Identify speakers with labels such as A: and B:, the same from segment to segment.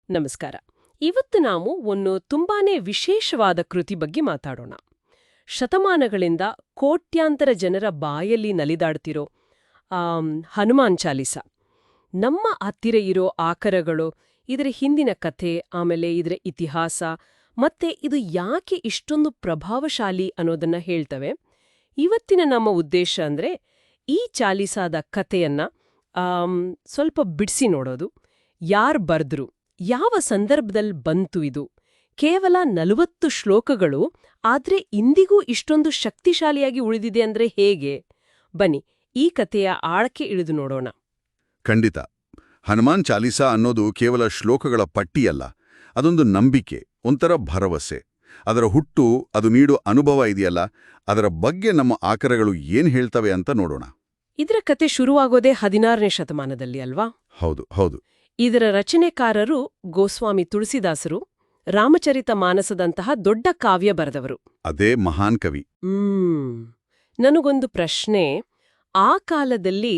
A: ನಮಸ್ಕಾರ. ಇವತ್ತು ನಾವು ಒಂದು ತುಂಬಾನೇ ವಿಶೇಷವಾದ ಕೃತಿ ಬಗ್ಗೆ ಮಾತಾಡೋಣ. ಶತಮಾನಗಳಿಂದ ಕೋಟ್ಯಾಂತರ ಜನರ ಬಾಯಲ್ಲಿ ನಲಿದಾಡ್ತಿರೋ ಹನುಮಾನ್ ಚಾಲೀಸ. ನಮ್ಮ ಹತ್ತಿರ ಇರೋ ಆಕರಗಳು, ಇದರ ಹಿಂದಿನ ಕಥೆ, ಆಮೇಲೆ ಇದರ ಇತಿಹಾಸ, ಮತ್ತೆ ಇದು ಯಾಕೆ ಇಷ್ಟೊಂದು ಪ್ರಭಾವಶಾಲಿ ಅನ್ನೋದನ್ನ ಹೇಳ್ತವೆ. ಇವತ್ತಿನ ನಮ್ಮ ಉದ್ದೇಶ ಅಂದ್ರೆ ಈ ಚಾಲೀಸಾದ ಕಥೆಯನ್ನ ಸ್ವಲ್ಪ ಬಿಡಿಸಿ ನೋಡೋದು. ಯಾರ್ ಬರ್ದ್ರು, ಯಾವ ಸಂದರ್ಭದಲ್ಲಿ ಬಂತು ಇದು? ಕೇವಲ 40 ಶ್ಲೋಕಗಳು, ಆದ್ರೆ ಇಂದಿಗೂ ಇಷ್ಟೊಂದು ಶಕ್ತಿಶಾಲಿಯಾಗಿ ಉಳಿದಿದೆ ಅಂದ್ರೆ ಹೇಗೆ? ಬನ್ನಿ, ಈ ಕಥೆಯ ಆಳಕ್ಕೆ ಇಳಿದು ನೋಡೋಣ.
B: ಖಂಡಿತ. ಹನುಮಾನ್ ಚಾಲೀಸಾ ಅನ್ನೋದು ಕೇವಲ ಶ್ಲೋಕಗಳ ಪಟ್ಟಿಯಲ್ಲ, ಅದೊಂದು ನಂಬಿಕೆ, ಒಂಥರ ಭರವಸೆ. ಅದರ ಹುಟ್ಟು, ಅದು ನೀಡೋ ಅನುಭವ ಇದೆಯಲ್ಲ, ಅದರ ಬಗ್ಗೆ ನಮ್ಮ ಆಕರಗಳು ಏನ್ ಹೇಳ್ತವೆ ಅಂತ ನೋಡೋಣ.
A: ಇದರ ಕತೆ ಶುರುವಾಗೋದೇ 16ನೇ ಶತಮಾನದಲ್ಲಿ ಅಲ್ವಾ?
B: ಹೌದು ಹೌದು.
A: ಇದರ ರಚನೆಕಾರರು ಗೋಸ್ವಾಮಿ ತುಳಸಿದಾಸರು, ರಾಮಚರಿತ ಮಾನಸದಂತಹ ದೊಡ್ಡ ಕಾವ್ಯ ಬರೆದವರು.
B: ಅದೇ ಮಹಾನ್ ಕವಿ.
A: ನನಗೊಂದು ಪ್ರಶ್ನೆ. ಆ ಕಾಲದಲ್ಲಿ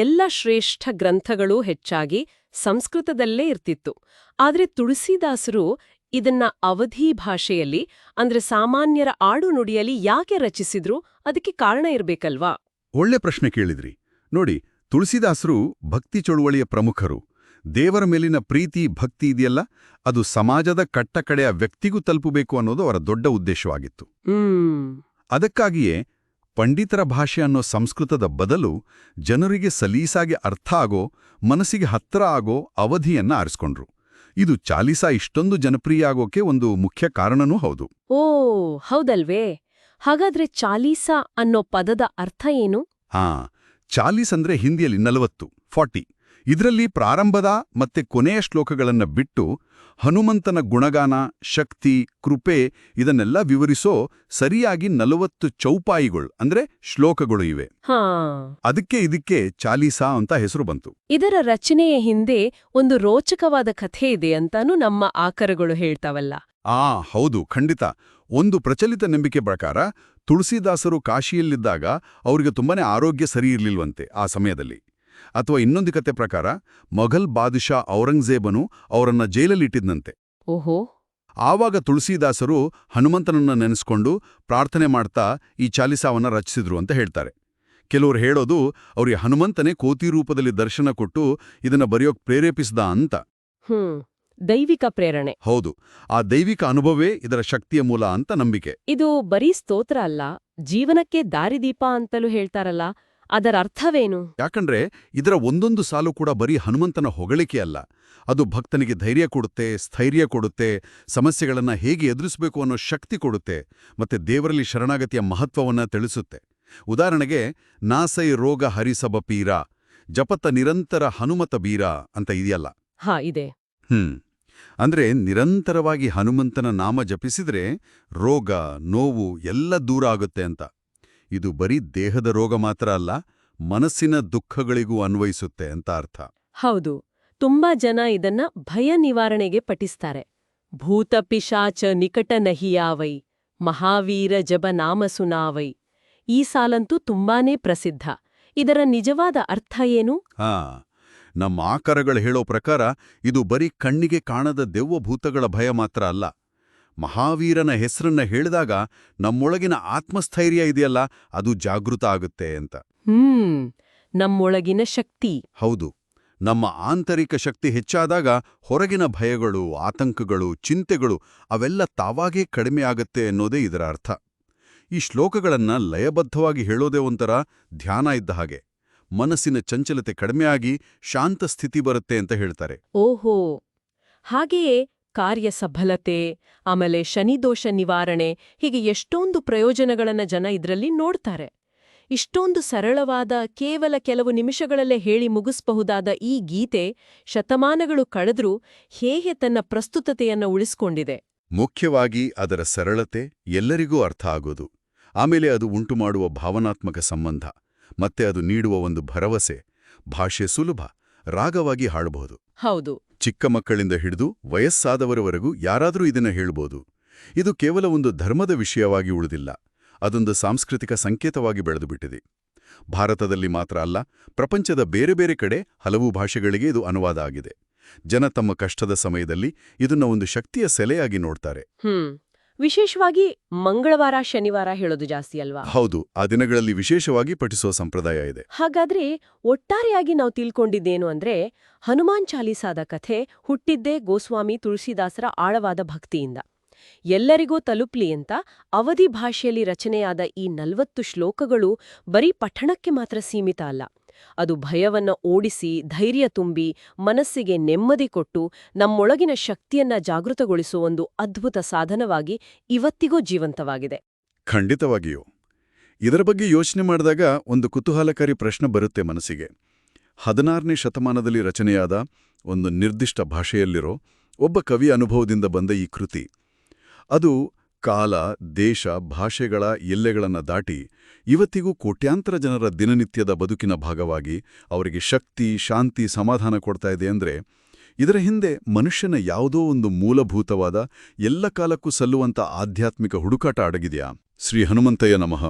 A: ಎಲ್ಲ ಶ್ರೇಷ್ಠ ಗ್ರಂಥಗಳೂ ಹೆಚ್ಚಾಗಿ ಸಂಸ್ಕೃತದಲ್ಲೇ ಇರ್ತಿತ್ತು. ಆದ್ರೆ ತುಳಸಿದಾಸರು ಇದನ್ನ ಅವಧಿ ಭಾಷೆಯಲ್ಲಿ, ಅಂದ್ರೆ ಸಾಮಾನ್ಯರ ಆಡು ನುಡಿಯಲ್ಲಿ ಯಾಕೆ ರಚಿಸಿದ್ರು? ಅದಕ್ಕೆ ಕಾರಣ ಇರ್ಬೇಕಲ್ವಾ?
B: ಒಳ್ಳೆ ಪ್ರಶ್ನೆ ಕೇಳಿದ್ರಿ. ನೋಡಿ, ತುಳಸಿದಾಸರು ಭಕ್ತಿ ಚಳುವಳಿಯ ಪ್ರಮುಖರು. ದೇವರ ಮೇಲಿನ ಪ್ರೀತಿ, ಭಕ್ತಿ ಇದೆಯಲ್ಲ, ಅದು ಸಮಾಜದ ಕಟ್ಟಕಡೆಯ ವ್ಯಕ್ತಿಗೂ ತಲುಪಬೇಕು ಅನ್ನೋದು ಅವರ ದೊಡ್ಡ ಉದ್ದೇಶವಾಗಿತ್ತು. ಅದಕ್ಕಾಗಿಯೇ ಪಂಡಿತರ ಭಾಷೆ ಅನ್ನೋ ಸಂಸ್ಕೃತದ ಬದಲು ಜನರಿಗೆ ಸಲೀಸಾಗಿ ಅರ್ಥ ಆಗೋ, ಮನಸ್ಸಿಗೆ ಹತ್ರ ಆಗೋ ಅವಧಿಯನ್ನ ಆರಿಸ್ಕೊಂಡ್ರು. ಇದು ಚಾಲೀಸಾ ಇಷ್ಟೊಂದು ಜನಪ್ರಿಯ ಆಗೋಕೆ ಒಂದು ಮುಖ್ಯ ಕಾರಣನೂ ಹೌದು.
A: ಓ ಹೌದಲ್ವೇ? ಹಾಗಾದ್ರೆ ಚಾಲೀಸಾ ಅನ್ನೋ ಪದದ ಅರ್ಥ ಏನು?
B: ಚಾಲೀಸ್ ಅಂದ್ರೆ ಹಿಂದಿಯಲ್ಲಿ 40 ಇದರಲ್ಲಿ ಪ್ರಾರಂಭದ ಮತ್ತೆ ಕೊನೆಯ ಶ್ಲೋಕಗಳನ್ನ ಬಿಟ್ಟು ಹನುಮಂತನ ಗುಣಗಾನ, ಶಕ್ತಿ, ಕೃಪೆ ಇದನ್ನೆಲ್ಲ ವಿವರಿಸೋ ಸರಿಯಾಗಿ 40 ಚೌಪಾಯಿಗಳು ಅಂದ್ರೆ ಶ್ಲೋಕಗಳು ಇವೆ. ಅದಕ್ಕೆ ಇದಕ್ಕೆ ಚಾಲೀಸಾ ಅಂತ ಹೆಸರು ಬಂತು.
A: ಇದರ ರಚನೆಯ ಹಿಂದೆ ಒಂದು ರೋಚಕವಾದ ಕಥೆ ಇದೆ ಅಂತಾನೂ ನಮ್ಮ ಆಕರಗಳು ಹೇಳ್ತಾವಲ್ಲ.
B: ಹೌದು, ಖಂಡಿತ. ಒಂದು ಪ್ರಚಲಿತ ನಂಬಿಕೆ ಪ್ರಕಾರ ತುಳಸಿದಾಸರು ಕಾಶಿಯಲ್ಲಿದ್ದಾಗ ಅವರಿಗೆ ತುಂಬಾನೇ ಆರೋಗ್ಯ ಸರಿ ಇರ್ಲಿಲ್ವಂತೆ ಆ ಸಮಯದಲ್ಲಿ. ಅಥವಾ ಇನ್ನೊಂದು ಕತೆ ಪ್ರಕಾರ ಮೊಘಲ್ ಬಾದುಷಾ ಔರಂಗಜೇಬನು ಅವರನ್ನ ಜೈಲಲ್ಲಿಟ್ಟಿದ್ನಂತೆ.
A: ಓಹೋ.
B: ಆವಾಗ ತುಳಸಿದಾಸರು ಹನುಮಂತನನ್ನ ನೆನೆಸ್ಕೊಂಡು ಪ್ರಾರ್ಥನೆ ಮಾಡ್ತಾ ಈ ಚಾಲೀಸಾವನ್ನ ರಚಿಸಿದ್ರು ಅಂತ ಹೇಳ್ತಾರೆ. ಕೆಲವರು ಹೇಳೋದು ಅವ್ರಿಗೆ ಹನುಮಂತನೇ ಕೋತಿ ರೂಪದಲ್ಲಿ ದರ್ಶನ ಕೊಟ್ಟು ಇದನ್ನ ಬರೆಯೋಕ್ ಪ್ರೇರೇಪಿಸಿದ ಅಂತ.
A: ದೈವಿಕ ಪ್ರೇರಣೆ.
B: ಹೌದು, ಆ ದೈವಿಕ ಅನುಭವವೇ ಇದರ ಶಕ್ತಿಯ ಮೂಲ ಅಂತ ನಂಬಿಕೆ.
A: ಇದು ಬರೀ ಸ್ತೋತ್ರ ಅಲ್ಲ, ಜೀವನಕ್ಕೆ ದಾರಿದೀಪ ಅಂತಲೂ ಹೇಳ್ತಾರಲ್ಲ, ಅದರ ಅರ್ಥವೇನು?
B: ಯಾಕಂದ್ರೆ ಇದರ ಒಂದೊಂದು ಸಾಲು ಕೂಡ ಬರೀ ಹನುಮಂತನ ಹೊಗಳಿಕೆ ಅಲ್ಲ. ಅದು ಭಕ್ತನಿಗೆ ಧೈರ್ಯ ಕೊಡುತ್ತೆ, ಸ್ಥೈರ್ಯ ಕೊಡುತ್ತೆ, ಸಮಸ್ಯೆಗಳನ್ನ ಹೇಗೆ ಎದುರಿಸಬೇಕು ಅನ್ನೋ ಶಕ್ತಿ ಕೊಡುತ್ತೆ, ಮತ್ತೆ ದೇವರಲ್ಲಿ ಶರಣಾಗತಿಯ ಮಹತ್ವವನ್ನ ತಿಳಿಸುತ್ತೆ. ಉದಾಹರಣೆಗೆ, ನಾಸೈ ರೋಗ ಹರಿಸಬ ಪೀರ, ಜಪತ ನಿರಂತರ ಹನುಮತ ಬೀರ ಅಂತ ಇದೆಯಲ್ಲ.
A: ಇದೆ.
B: ಅಂದ್ರೆ ನಿರಂತರವಾಗಿ ಹನುಮಂತನ ನಾಮ ಜಪಿಸಿದ್ರೆ ರೋಗ, ನೋವು ಎಲ್ಲ ದೂರ ಆಗುತ್ತೆ ಅಂತ. ಇದು ಬರೀ ದೇಹದ ರೋಗ ಮಾತ್ರ ಅಲ್ಲ, ಮನಸ್ಸಿನ ದುಃಖಗಳಿಗೂ ಅನ್ವಯಿಸುತ್ತೆ ಅಂತ ಅರ್ಥ.
A: ಹೌದು, ತುಂಬಾ ಜನ ಇದನ್ನ ಭಯ ನಿವಾರಣೆಗೆ ಪಠಿಸ್ತಾರೆ. ಭೂತ ಪಿಶಾಚ ನಿಕಟ ನಹಿಯಾವೈ, ಮಹಾವೀರ ಜಬ ನಾಮ ಸುನಾವೈ. ಈ ಸಾಲಂತೂ ತುಂಬಾನೇ ಪ್ರಸಿದ್ಧ. ಇದರ ನಿಜವಾದ ಅರ್ಥ ಏನು?
B: ನಮ್ಮ ಆಕರಗಳು ಹೇಳೋ ಪ್ರಕಾರ ಇದು ಬರೀ ಕಣ್ಣಿಗೆ ಕಾಣದ ದೆವ್ವಭೂತಗಳ ಭಯ ಮಾತ್ರ ಅಲ್ಲ. ಮಹಾವೀರನ ಹೆಸರನ್ನ ಹೇಳಿದಾಗ ನಮ್ಮೊಳಗಿನ ಆತ್ಮಸ್ಥೈರ್ಯ ಇದೆಯಲ್ಲ, ಅದು ಜಾಗೃತ ಆಗುತ್ತೆ ಅಂತ.
A: ನಮ್ಮೊಳಗಿನ ಶಕ್ತಿ.
B: ಹೌದು, ನಮ್ಮ ಆಂತರಿಕ ಶಕ್ತಿ ಹೆಚ್ಚಾದಾಗ ಹೊರಗಿನ ಭಯಗಳು, ಆತಂಕಗಳು, ಚಿಂತೆಗಳು ಅವೆಲ್ಲ ತಾವಾಗೇ ಕಡಿಮೆ ಆಗತ್ತೆ ಅನ್ನೋದೇ ಇದರ ಅರ್ಥ. ಈ ಶ್ಲೋಕಗಳನ್ನ ಲಯಬದ್ಧವಾಗಿ ಹೇಳೋದೇ ಒಂಥರ ಧ್ಯಾನ ಇದ್ದ ಹಾಗೆ. ಮನಸ್ಸಿನ ಚಂಚಲತೆ ಕಡಿಮೆಯಾಗಿ ಶಾಂತ ಸ್ಥಿತಿ ಬರುತ್ತೆ ಅಂತ ಹೇಳ್ತಾರೆ.
A: ಓಹೋ. ಹಾಗೆಯೇ ಕಾರ್ಯ ಸಫಲತೆ, ಆಮೇಲೆ ಶನಿದೋಷ ನಿವಾರಣೆ, ಹೀಗೆ ಎಷ್ಟೊಂದು ಪ್ರಯೋಜನಗಳನ್ನ ಜನ ಇದರಲ್ಲಿ ನೋಡ್ತಾರೆ. ಇಷ್ಟೊಂದು ಸರಳವಾದ, ಕೇವಲ ಕೆಲವು ನಿಮಿಷಗಳಲ್ಲೇ ಹೇಳಿ ಮುಗಿಸಬಹುದಾದ ಈ ಗೀತೆ ಶತಮಾನಗಳು ಕಳೆದ್ರೂ ಹೇಗೆ ತನ್ನ ಪ್ರಸ್ತುತತೆಯನ್ನ ಉಳಿಸ್ಕೊಂಡಿದೆ?
B: ಮುಖ್ಯವಾಗಿ ಅದರ ಸರಳತೆ, ಎಲ್ಲರಿಗೂ ಅರ್ಥ ಆಗೋದು, ಆಮೇಲೆ ಅದು ಉಂಟುಮಾಡುವ ಭಾವನಾತ್ಮಕ ಸಂಬಂಧ, ಮತ್ತೆ ಅದು ನೀಡುವ ಒಂದು ಭರವಸೆ. ಭಾಷೆ ಸುಲಭ, ರಾಗವಾಗಿ ಹಾಡಬಹುದು.
A: ಹೌದು,
B: ಚಿಕ್ಕ ಮಕ್ಕಳಿಂದ ಹಿಡಿದು ವಯಸ್ಸಾದವರವರೆಗೂ ಯಾರಾದರೂ ಇದನ್ನ ಹೇಳ್ಬೋದು. ಇದು ಕೇವಲ ಒಂದು ಧರ್ಮದ ವಿಷಯವಾಗಿ ಉಳಿದಿಲ್ಲ, ಅದೊಂದು ಸಾಂಸ್ಕೃತಿಕ ಸಂಕೇತವಾಗಿ ಬೆಳೆದುಬಿಟ್ಟಿದೆ. ಭಾರತದಲ್ಲಿ ಮಾತ್ರ ಅಲ್ಲ, ಪ್ರಪಂಚದ ಬೇರೆ ಬೇರೆ ಕಡೆ ಹಲವು ಭಾಷೆಗಳಿಗೆ ಇದು ಅನುವಾದ ಆಗಿದೆ. ಜನ ತಮ್ಮ ಕಷ್ಟದ ಸಮಯದಲ್ಲಿ ಇದನ್ನ ಒಂದು ಶಕ್ತಿಯ ಸೆಲೆಯಾಗಿ ನೋಡ್ತಾರೆ.
A: ವಿಶೇಷವಾಗಿ ಮಂಗಳವಾರ ಶನಿವಾರ ಹೇಳೋದು ಜಾಸ್ತಿ ಅಲ್ವಾ?
B: ಹೌದು, ಆ ದಿನಗಳಲ್ಲಿ ವಿಶೇಷವಾಗಿ ಪಠಿಸುವ ಸಂಪ್ರದಾಯ ಇದೆ.
A: ಹಾಗಾದ್ರೆ ಒಟ್ಟಾರೆಯಾಗಿ ನಾವು ತಿಳ್ಕೊಂಡಿದ್ದೇನು ಅಂದ್ರೆ ಹನುಮಾನ್ ಚಾಲೀಸಾದ ಕಥೆ ಹುಟ್ಟಿದ್ದೇ ಗೋಸ್ವಾಮಿ ತುಳಸಿದಾಸರ ಆಳವಾದ ಭಕ್ತಿಯಿಂದ. ಎಲ್ಲರಿಗೂ ತಲುಪ್ಲಿ ಅಂತ ಅವಧಿ ಭಾಷೆಯಲ್ಲಿ ರಚನೆಯಾದ ಈ 40 ಶ್ಲೋಕಗಳು ಬರೀ ಪಠಣಕ್ಕೆ ಮಾತ್ರ ಸೀಮಿತ ಅಲ್ಲ. ಅದು ಭಯವನ್ನ ಓಡಿಸಿ, ಧೈರ್ಯ ತುಂಬಿ, ಮನಸ್ಸಿಗೆ ನೆಮ್ಮದಿ ಕೊಟ್ಟು, ನಮ್ಮೊಳಗಿನ ಶಕ್ತಿಯನ್ನ ಜಾಗೃತಗೊಳಿಸುವ ಒಂದು ಅದ್ಭುತ ಸಾಧನವಾಗಿ ಇವತ್ತಿಗೂ ಜೀವಂತವಾಗಿದೆ.
B: ಖಂಡಿತವಾಗಿಯೂ. ಇದರ ಬಗ್ಗೆ ಯೋಚನೆ ಮಾಡಿದಾಗ ಒಂದು ಕುತೂಹಲಕಾರಿ ಪ್ರಶ್ನೆ ಬರುತ್ತೆ ಮನಸ್ಸಿಗೆ. 16ನೇ ಶತಮಾನದಲ್ಲಿ ರಚನೆಯಾದ ಒಂದು ನಿರ್ದಿಷ್ಟ ಭಾಷೆಯಲ್ಲಿರೋ ಒಬ್ಬ ಕವಿ ಅನುಭವದಿಂದ ಬಂದ ಈ ಕೃತಿ, ಅದು ಕಾಲ, ದೇಶ, ಭಾಷೆಗಳ ಎಲ್ಲೆಗಳನ್ನು ದಾಟಿ ಇವತ್ತಿಗೂ ಕೋಟ್ಯಾಂತರ ಜನರ ದಿನನಿತ್ಯದ ಬದುಕಿನ ಭಾಗವಾಗಿ ಅವರಿಗೆ ಶಕ್ತಿ, ಶಾಂತಿ, ಸಮಾಧಾನ ಕೊಡ್ತಾ ಇದೆ ಅಂದ್ರೆ ಇದರ ಹಿಂದೆ ಮನುಷ್ಯನ ಯಾವುದೋ ಒಂದು ಮೂಲಭೂತವಾದ ಎಲ್ಲ ಕಾಲಕ್ಕೂ ಸಲ್ಲುವಂಥ ಆಧ್ಯಾತ್ಮಿಕ ಹುಡುಕಾಟ ಅಡಗಿದೆಯಾ? ಶ್ರೀ ಹನುಮಂತಯ್ಯ ನಮಃ.